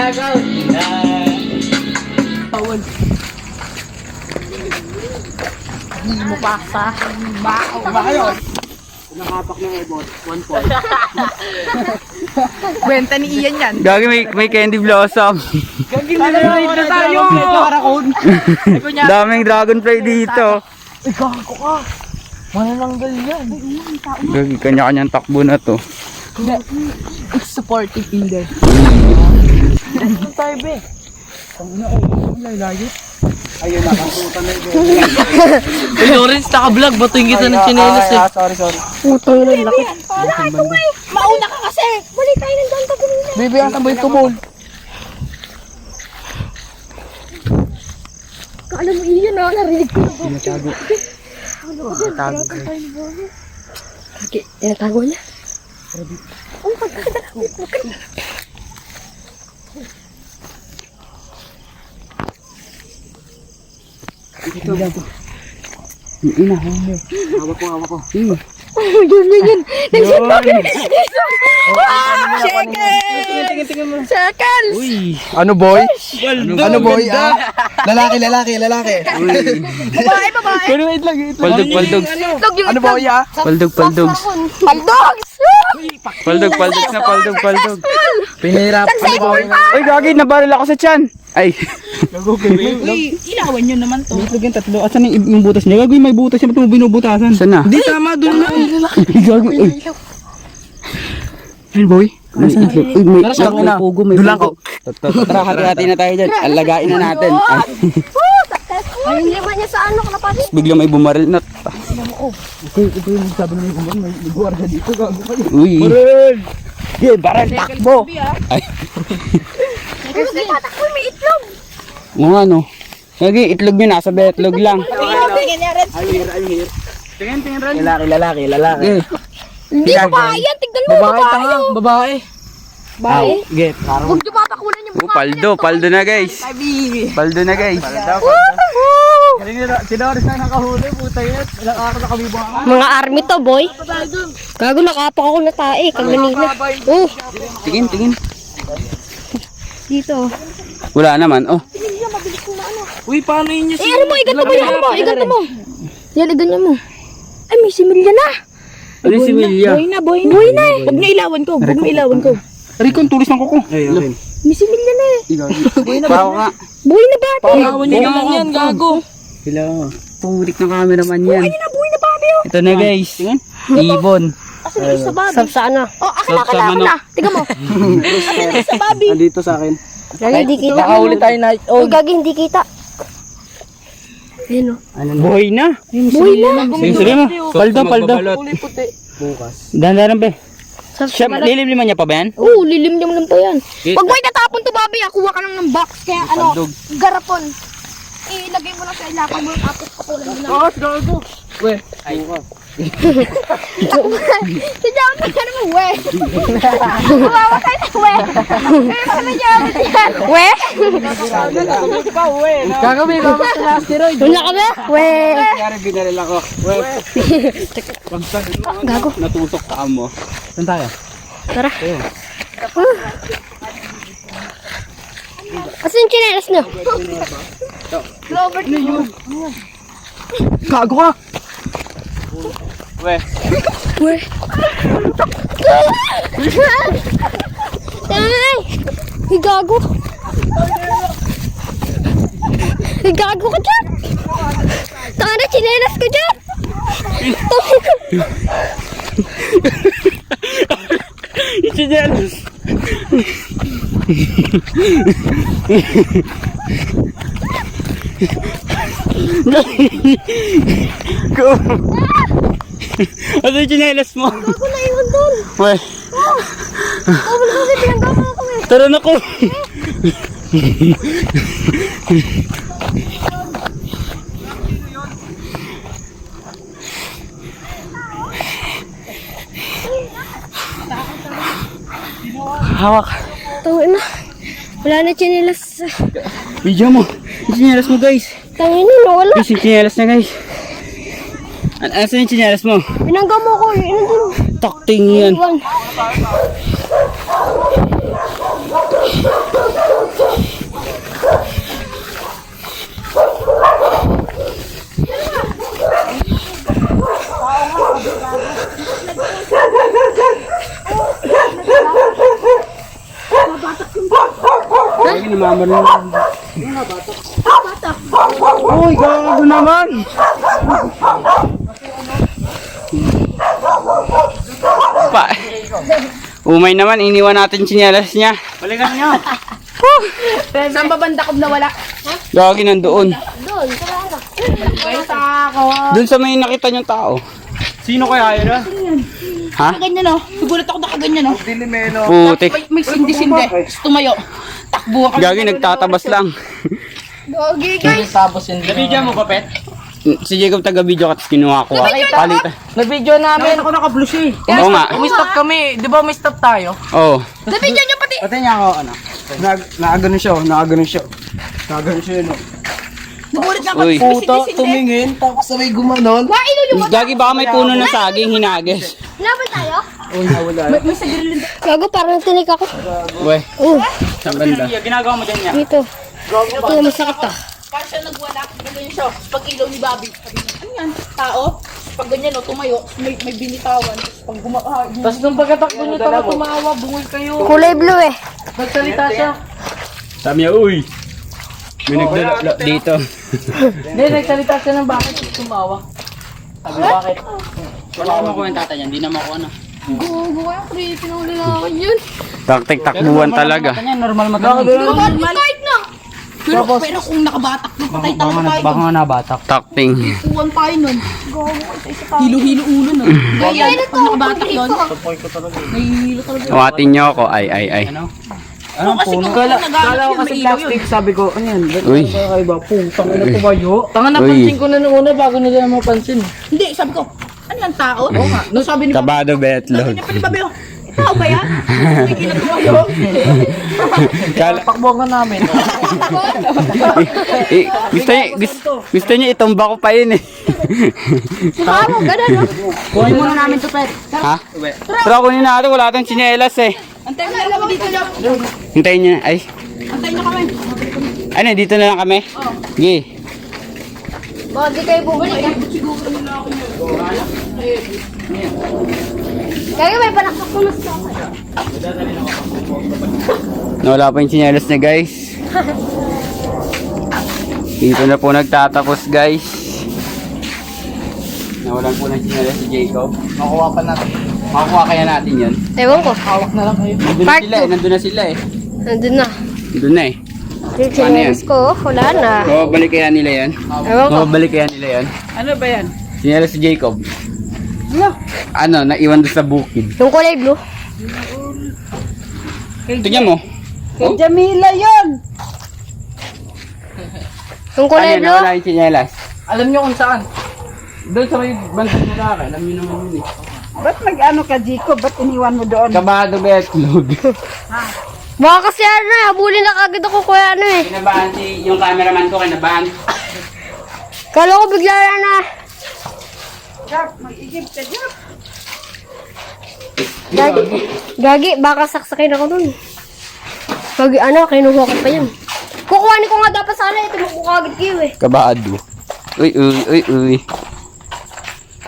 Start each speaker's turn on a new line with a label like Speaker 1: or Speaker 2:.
Speaker 1: Nakaw na.
Speaker 2: Tawal. Mupasa.
Speaker 1: Makayon. Nakapak ng ebot. 1 point.
Speaker 2: Kwenta ni Ian yan.
Speaker 3: Gagi may candy blossom.
Speaker 1: Tayo na tayo.
Speaker 3: Daming dragonfly dito.
Speaker 2: Ay, gago ka. Manananggal yan.
Speaker 3: Gagi, kanya-kanyang takbo na to.
Speaker 2: It's supportive fielder. Ano tayo, be?
Speaker 1: Ayun, nakasutan na ito.
Speaker 2: Ay, Lawrence, naka-vlog. Batuin kita ng chinelas eh.
Speaker 1: Sorry.
Speaker 2: Putang yun, laki.
Speaker 4: Mauna ka kasi! Bali tayo ng doon pag-umina.
Speaker 2: Baby, ang tambay ko, bol.
Speaker 4: Kala mo iyan na, narinig ko.
Speaker 1: Tinatago. Tinatago.
Speaker 4: Okay, tinatago niya. Oh, pagkakita na.
Speaker 1: Ina, hawak ko.
Speaker 4: Yun.
Speaker 1: Tingin mo.
Speaker 4: Circles!
Speaker 3: Uy!
Speaker 1: Ano boy?
Speaker 3: Ano boy?
Speaker 1: Lalaki.
Speaker 4: Babae!
Speaker 1: Pero wait lang.
Speaker 3: Paldog.
Speaker 4: Itlog yung
Speaker 1: Ano boy
Speaker 3: Paldog.
Speaker 4: Paldogs!
Speaker 3: Paldog.
Speaker 1: Pinahirap. Ano boy?
Speaker 3: Uy, gagi, nabaril ako sa tiyan. Ay.
Speaker 2: Uy, ilawan nyo naman to.
Speaker 1: Itlog yung tatlo. Asan yung butas niya? Gagawin may butas siya. Ba't mo binubutasan?
Speaker 3: Saan na?
Speaker 1: Hindi tama. Doon lang.
Speaker 3: Gagi, uy. Ayun, boy.
Speaker 1: Nasaan?
Speaker 3: Uy, may pugo, may
Speaker 1: Dulang
Speaker 3: pugo. Tara, hati-hati na tayo dyan. Alagain na natin. Ay,
Speaker 4: Ay, hindi man niya sa ano, kalapati.
Speaker 3: biglang may bumaril na.
Speaker 1: Okay, ito yung sabi na yung kuman. May guwarda dito. Gago kayo.
Speaker 3: Uy.
Speaker 1: Baril!
Speaker 3: Yeah, baril, takbo. Ay,
Speaker 4: Pero tatakbo, may itlog.
Speaker 3: mga ano. Gagi, itlog nyo, nasa betlog lang.
Speaker 4: Tingin niya rin.
Speaker 1: I'm here.
Speaker 3: Tingin, Ren.
Speaker 1: Lalaki.
Speaker 3: Eh,
Speaker 4: Hindi babae yan, tignan mo,
Speaker 1: Babae, tanga. Babae.
Speaker 4: Babae.
Speaker 1: Get.
Speaker 4: Huwag niyo papakulan yung mukha.
Speaker 3: paldo na guys. Paldo na guys.
Speaker 1: Sinoris na nakahuli. Puta yun. Ilang araw na kami buha.
Speaker 4: Mga army to, boy. Gago, nakapak ako na tae. Kaganina. Oh,
Speaker 3: Tingin.
Speaker 4: dito.
Speaker 3: Wala naman, oh.
Speaker 1: Uy, paano yun
Speaker 4: Eh, ano mo, iganta mo. Yan, iganyan mo. Ay, may similya na.
Speaker 3: Ano si Milya?
Speaker 4: Boy na eh.
Speaker 2: Huwag na ilawan ko.
Speaker 1: Rikon, tulis ng kuko. Ayun.
Speaker 4: May similya na eh.
Speaker 3: Pao ka.
Speaker 4: Buhay na ba?
Speaker 2: Ilawan nyo lang yan, gago.
Speaker 3: Hello. Pulik na cameraman yan.
Speaker 4: Buhay na babi oh.
Speaker 3: Ito na guys. Ibon.
Speaker 4: Asan yung isa babi? Sabsana. Oh, akala
Speaker 3: Sabsa manok.
Speaker 4: na. Tiga mo. Asan yung isa babi?
Speaker 1: Andito sa akin.
Speaker 4: Gagi, hindi kita.
Speaker 1: Nakahuli tayo na.
Speaker 4: Oh, gagi, hindi kita. Ayun oh.
Speaker 3: Buhay na.
Speaker 4: Buhay na.
Speaker 3: Sige mo. Paldo.
Speaker 1: Puti. Bukas.
Speaker 3: Dahan-dahan ba? Siya,
Speaker 4: Sabsana.
Speaker 3: lilim-liman niya pa ba yan?
Speaker 4: Oo, lilim-lim lang pa yan. Pag mo itatapon to babi, kuha ka lang ng box. Kaya ano,
Speaker 3: Pandog.
Speaker 4: garapon. Ilagay mo lang sa ilapag mo, tapos kapulan mo lang.
Speaker 1: Oh, gago. We. Bukas.
Speaker 4: Si Jaman na naman, we. Kumawa kayo na, we. Kaya naman Jaman yan. We?
Speaker 1: Gagawin ko sa asteroid.
Speaker 4: Wala ka ba? We.
Speaker 3: Kaya binaril ako.
Speaker 4: Gago.
Speaker 3: Natutok ka mo.
Speaker 1: Saan tayo?
Speaker 4: Tara. Asan yung chinelas nyo? Robert na yun.
Speaker 1: Gago ka.
Speaker 3: We.
Speaker 4: We. Ay! Higago! Higago ka dyan! Taka na, chinelas ko dyan!
Speaker 3: Ichinelas. Go. Ano yung chinelas mo?
Speaker 4: Gago na iwan doon!
Speaker 3: We.
Speaker 4: Oh, wala kasi pinanggawa ko eh!
Speaker 3: Tara na ko. Hawak.
Speaker 4: Tawin na. Wala na chinelas.
Speaker 3: Video mo. Yung chinelas mo guys.
Speaker 4: Tangin na, wala.
Speaker 3: Guys, yung chinelas na guys. Asan yung chinelas mo?
Speaker 4: Pinanggawa mo ko. Ano dun?
Speaker 3: Takting yan.
Speaker 4: Iwan.
Speaker 3: Gagi, namamar na.
Speaker 1: Uy, gago naman.
Speaker 3: Pa. Umay naman, iniwan natin sinyalas niya.
Speaker 1: Balikan niyo.
Speaker 4: Saan ba bandakob na wala?
Speaker 3: Gagi, nandoon.
Speaker 4: Doon, sa ano?
Speaker 3: Doon sa may nakita niyong tao.
Speaker 1: Sino kaya yun ah?
Speaker 3: Ha?
Speaker 2: Ganyan oh. Nagulat ako nakaganyan oh.
Speaker 1: Dilimelo.
Speaker 3: Putik.
Speaker 2: May sindi-sindi. Tapos tumayo. Takbo ako.
Speaker 3: Gagi, nagtatabas lang.
Speaker 4: Gogi, guys.
Speaker 2: Tapos yun.
Speaker 1: Nabidyan mo ba, Pet?
Speaker 3: Si Jacob taga-video ka, tapos kinuha ko. Palitan.
Speaker 2: Na-video namin.
Speaker 1: Ako naka-blue siya eh.
Speaker 3: Oo nga.
Speaker 2: Umistop kami. Di ba umistop tayo?
Speaker 3: Oo.
Speaker 4: Nabidyan niyo pati.
Speaker 1: Pati niya ako, ano? Nakaganon siya, nakaganon siya. Nakaganon siya yun, oh.
Speaker 2: Nagulat na ako.
Speaker 3: Uy.
Speaker 2: Puta,
Speaker 1: tumingin, tapos sabay gumanon.
Speaker 4: Waido yung
Speaker 3: Gagi, baka may puno ng saging hinagis.
Speaker 4: laban tayo.
Speaker 1: Oh, nawala.
Speaker 4: Gago, parang tinik ako.
Speaker 3: Uwe,
Speaker 4: Oh,
Speaker 3: saan banda?
Speaker 1: Ginagawa mo din niya.
Speaker 4: dito. Ito, masakit ah.
Speaker 2: Parang siya nagwala. Ganyan siya. Pag ilaw ni Bobby. Sabi niya, ano yan? Tao? Pag ganyan o, tumayo. May binitawan. Pag tapos nung pagkatakbo niyo tao tumawa, bungol kayo.
Speaker 4: Kulay blue eh.
Speaker 2: Nagsalita siya.
Speaker 3: Sabi niya, uy. May nagdala dito.
Speaker 2: Hindi, nagsalita siya ng bakit tumawa. Sabi bakit?
Speaker 3: Wala naman ko yung tata niya, hindi naman ko ano.
Speaker 4: Gogo, kaya creepy ng lalaki yun.
Speaker 3: Taktik takbuhan talaga.
Speaker 1: Normal mata.
Speaker 4: Kahit na.
Speaker 2: Pero kung nakabatak na patay tayo tayo.
Speaker 1: Baka nga nabatak.
Speaker 3: Takting.
Speaker 2: Uwan tayo nun.
Speaker 4: Gogo, isa tayo.
Speaker 2: Hilo-hilo ulo nun. Kaya
Speaker 4: Ano to?
Speaker 2: pag nakabatak yun,
Speaker 4: Dito.
Speaker 2: nahihilo talaga.
Speaker 3: Awatin niyo ako, ay.
Speaker 1: Anong
Speaker 2: Kasi
Speaker 1: puno?
Speaker 2: kung
Speaker 1: Kala
Speaker 2: nagalit
Speaker 1: ko
Speaker 2: yun,
Speaker 1: kasi
Speaker 2: may ilaw
Speaker 1: plastic, sabi ko, ano yan?
Speaker 3: Uy.
Speaker 1: Kakaiba, putang ina tumayo.
Speaker 2: Tanga napansin ko na nung una bago nila mapansin. Hindi, sabi ko, ano yan tao? Oo nga. Nung sabi ni Bobby,
Speaker 3: Kabado betlog.
Speaker 2: sabi ni Bobby, tao ba yan? May ginagawa
Speaker 3: Kala,
Speaker 1: Pakbuhan ka namin.
Speaker 3: gusto niya itumba ko pa yun eh.
Speaker 4: Si Maro, ganun no?
Speaker 2: Kunin muna namin to, Pet.
Speaker 3: Ha? Pero kunin natin, wala tayong tsinelas eh.
Speaker 2: Antayin mo lang kami dito lang.
Speaker 3: Hintayin niyo, ay.
Speaker 2: Antayin na kami.
Speaker 3: Ano, dito na lang kami? Sige.
Speaker 4: Baka di kayo bumalik ah. Kaya may panaksak ko na sa akin.
Speaker 3: Nawala pa yung tsinelas niya guys. Dito na po nagtatapos guys. Nawalan po ng tsinelas si Jacob. Makuha pa natin. Makuha kaya natin yun.
Speaker 4: Ewan ko.
Speaker 2: Hawak na lang kayo.
Speaker 3: Nandun na
Speaker 4: Part
Speaker 3: sila eh, nandun na sila eh.
Speaker 4: Nandun na.
Speaker 3: Nandun na eh.
Speaker 4: Yung chinelas ko, wala na.
Speaker 3: Mababalik kaya nila yan?
Speaker 4: Ewan ko.
Speaker 3: Mababalik kaya nila yan?
Speaker 2: Ano ba yan?
Speaker 3: Tsinelas si Jacob. Ano, naiwan doon sa bukid.
Speaker 4: Yung kulay blue.
Speaker 3: Tingnan mo.
Speaker 2: Kay Jamila yun!
Speaker 4: Yung kulay
Speaker 3: Ano,
Speaker 4: blue.
Speaker 3: nawala yung tsinelas.
Speaker 2: Alam nyo kung saan?
Speaker 3: Doon sa may bandang lalaki, alam niyo naman yun eh.
Speaker 5: Ba't nag-ano ka, Jico? Ba't iniwan mo doon?
Speaker 3: Kabado betlog.
Speaker 4: Baka kasi ano eh, habulin na kagad ako kuya ano eh.
Speaker 3: Kinabahan yung cameraman ko, kinabahan.
Speaker 4: Kala ko bigla na.
Speaker 5: Jap, mag-igib ka, Jap.
Speaker 4: Gagi, baka saksakin ako dun. Gagi, ano, kinuha ko pa yan. Kukuhanin ko nga dapat sana ito, magkukagad kayo eh.
Speaker 3: Kabado. Uy.